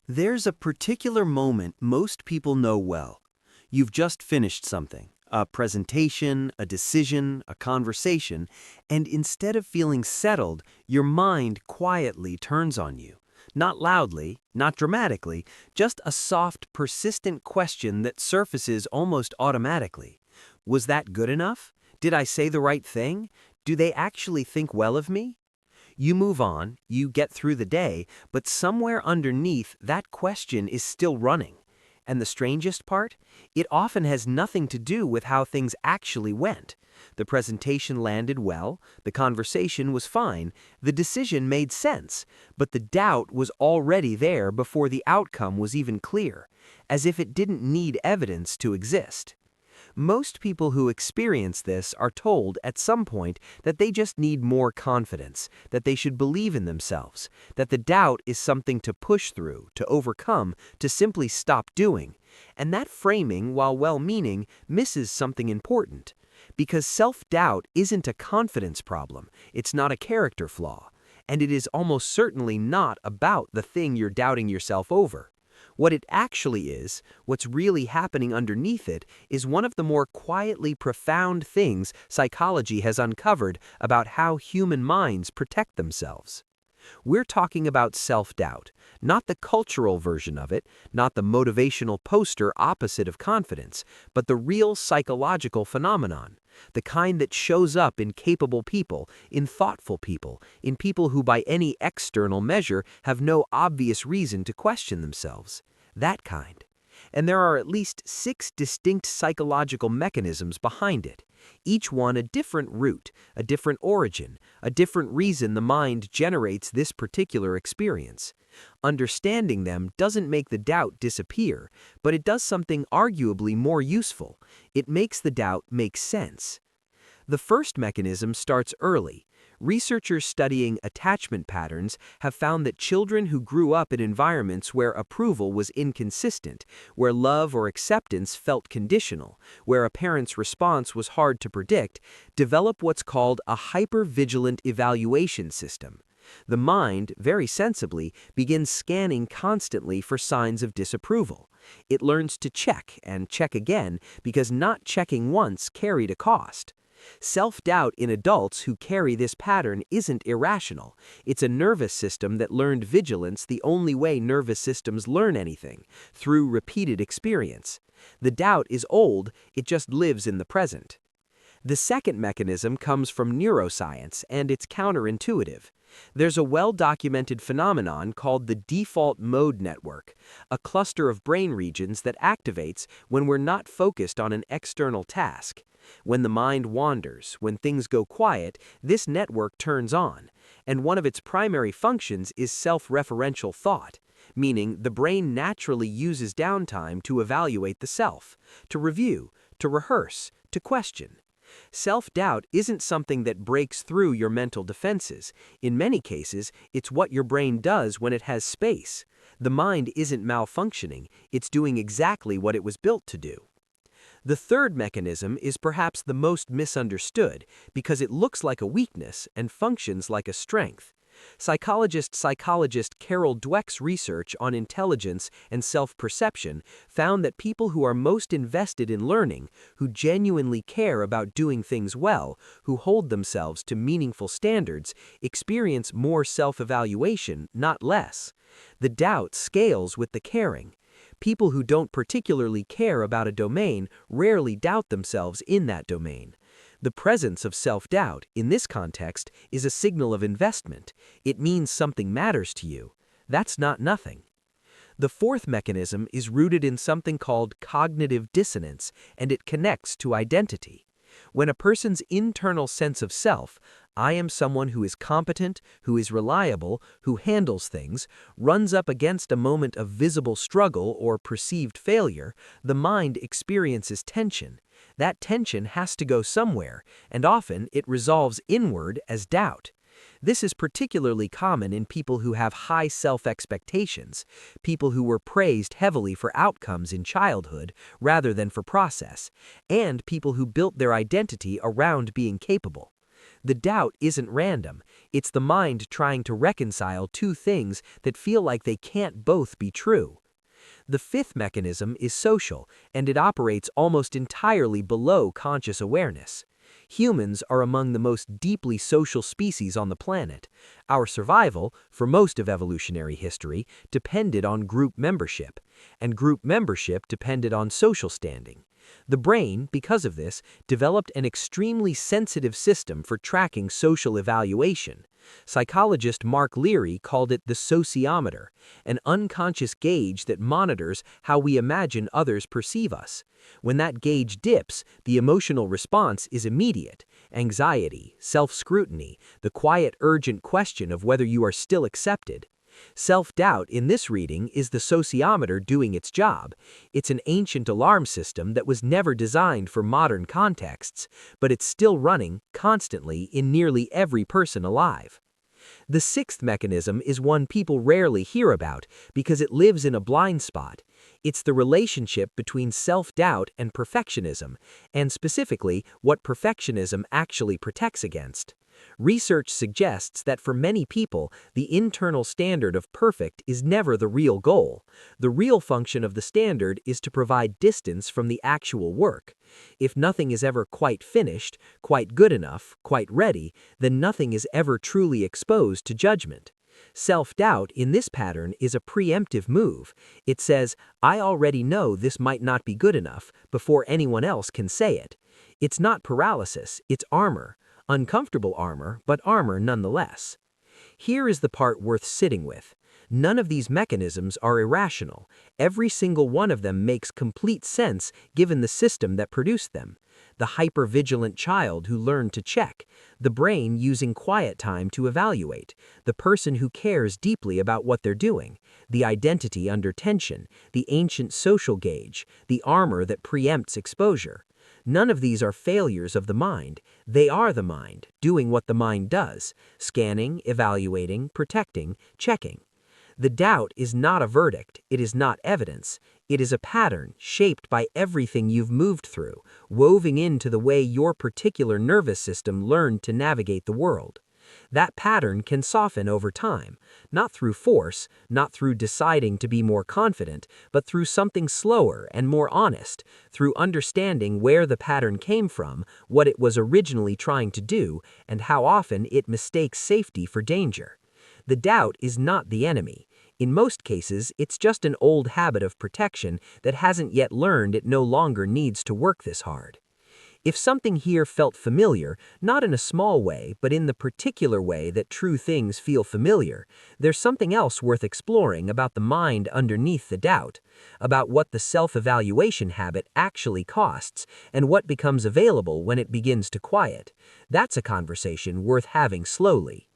There's a particular moment most people know well. You've just finished something, a presentation, a decision, a conversation, and instead of feeling settled, your mind quietly turns on you. Not loudly, not dramatically, just a soft, persistent question that surfaces almost automatically. Was that good enough? Did I say the right thing? Do they actually think well of me? You move on, you get through the day, but somewhere underneath, that question is still running. And the strangest part? It often has nothing to do with how things actually went. The presentation landed well, the conversation was fine, the decision made sense, but the doubt was already there before the outcome was even clear, as if it didn't need evidence to exist. Most people who experience this are told at some point that they just need more confidence, that they should believe in themselves, that the doubt is something to push through, to overcome, to simply stop doing. And that framing, while well-meaning, misses something important. Because self-doubt isn't a confidence problem, it's not a character flaw, and it is almost certainly not about the thing you're doubting yourself over. What it actually is, what's really happening underneath it, is one of the more quietly profound things psychology has uncovered about how human minds protect themselves. We're talking about self-doubt, not the cultural version of it, not the motivational poster opposite of confidence, but the real psychological phenomenon, the kind that shows up in capable people, in thoughtful people, in people who by any external measure have no obvious reason to question themselves. That kind. And there are at least 6 distinct psychological mechanisms behind it, each one a different root, a different origin, a different reason the mind generates this particular experience. Understanding them doesn't make the doubt disappear, but it does something arguably more useful. It makes the doubt make sense. The first mechanism starts early. Researchers studying attachment patterns have found that children who grew up in environments where approval was inconsistent, where love or acceptance felt conditional, where a parent's response was hard to predict, develop what's called a hypervigilant evaluation system. The mind, very sensibly, begins scanning constantly for signs of disapproval. It learns to check and check again because not checking once carried a cost. Self-doubt in adults who carry this pattern isn't irrational. It's a nervous system that learned vigilance the only way nervous systems learn anything, through repeated experience. The doubt is old, it just lives in the present. The second mechanism comes from neuroscience, and it's counterintuitive. There's a well-documented phenomenon called the default mode network, a cluster of brain regions that activates when we're not focused on an external task. When the mind wanders, when things go quiet, this network turns on, and one of its primary functions is self-referential thought, meaning the brain naturally uses downtime to evaluate the self, to review, to rehearse, to question. Self-doubt isn't something that breaks through your mental defenses. In many cases, it's what your brain does when it has space. The mind isn't malfunctioning, it's doing exactly what it was built to do. The third mechanism is perhaps the most misunderstood because it looks like a weakness and functions like a strength. Psychologist Carol Dweck's research on intelligence and self-perception found that people who are most invested in learning, who genuinely care about doing things well, who hold themselves to meaningful standards, experience more self-evaluation, not less. The doubt scales with the caring. People who don't particularly care about a domain rarely doubt themselves in that domain. The presence of self-doubt, in this context, is a signal of investment. It means something matters to you. That's not nothing. The fourth mechanism is rooted in something called cognitive dissonance, and it connects to identity. When a person's internal sense of self, I am someone who is competent, who is reliable, who handles things, runs up against a moment of visible struggle or perceived failure, the mind experiences tension. That tension has to go somewhere, and often it resolves inward as doubt. This is particularly common in people who have high self-expectations, people who were praised heavily for outcomes in childhood rather than for process, and people who built their identity around being capable. The doubt isn't random. It's the mind trying to reconcile two things that feel like they can't both be true. The fifth mechanism is social, and it operates almost entirely below conscious awareness. Humans are among the most deeply social species on the planet. Our survival, for most of evolutionary history, depended on group membership, and group membership depended on social standing. The brain, because of this, developed an extremely sensitive system for tracking social evaluation. Psychologist Mark Leary called it the sociometer, an unconscious gauge that monitors how we imagine others perceive us. When that gauge dips, the emotional response is immediate: anxiety, self-scrutiny, the quiet, urgent question of whether you are still accepted. Self-doubt in this reading is the sociometer doing its job. It's an ancient alarm system that was never designed for modern contexts, but it's still running constantly in nearly every person alive. The sixth mechanism is one people rarely hear about because it lives in a blind spot. It's the relationship between self-doubt and perfectionism, and specifically what perfectionism actually protects against. Research suggests that for many people, the internal standard of perfect is never the real goal. The real function of the standard is to provide distance from the actual work. If nothing is ever quite finished, quite good enough, quite ready, then nothing is ever truly exposed to judgment. Self-doubt in this pattern is a preemptive move. It says, I already know this might not be good enough before anyone else can say it. It's not paralysis, it's armor. Uncomfortable armor, but armor nonetheless. Here is the part worth sitting with. None of these mechanisms are irrational. Every single one of them makes complete sense given the system that produced them. The hyper-vigilant child who learned to check, the brain using quiet time to evaluate, the person who cares deeply about what they're doing, the identity under tension, the ancient social gauge, the armor that preempts exposure. None of these are failures of the mind. They are the mind, doing what the mind does: scanning, evaluating, protecting, checking. The doubt is not a verdict, it is not evidence. It is a pattern shaped by everything you've moved through, woven into the way your particular nervous system learned to navigate the world. That pattern can soften over time, not through force, not through deciding to be more confident, but through something slower and more honest, through understanding where the pattern came from, what it was originally trying to do, and how often it mistakes safety for danger. The doubt is not the enemy. In most cases, it's just an old habit of protection that hasn't yet learned it no longer needs to work this hard. If something here felt familiar, not in a small way, but in the particular way that true things feel familiar, there's something else worth exploring about the mind underneath the doubt, about what the self-evaluation habit actually costs, and what becomes available when it begins to quiet. That's a conversation worth having slowly.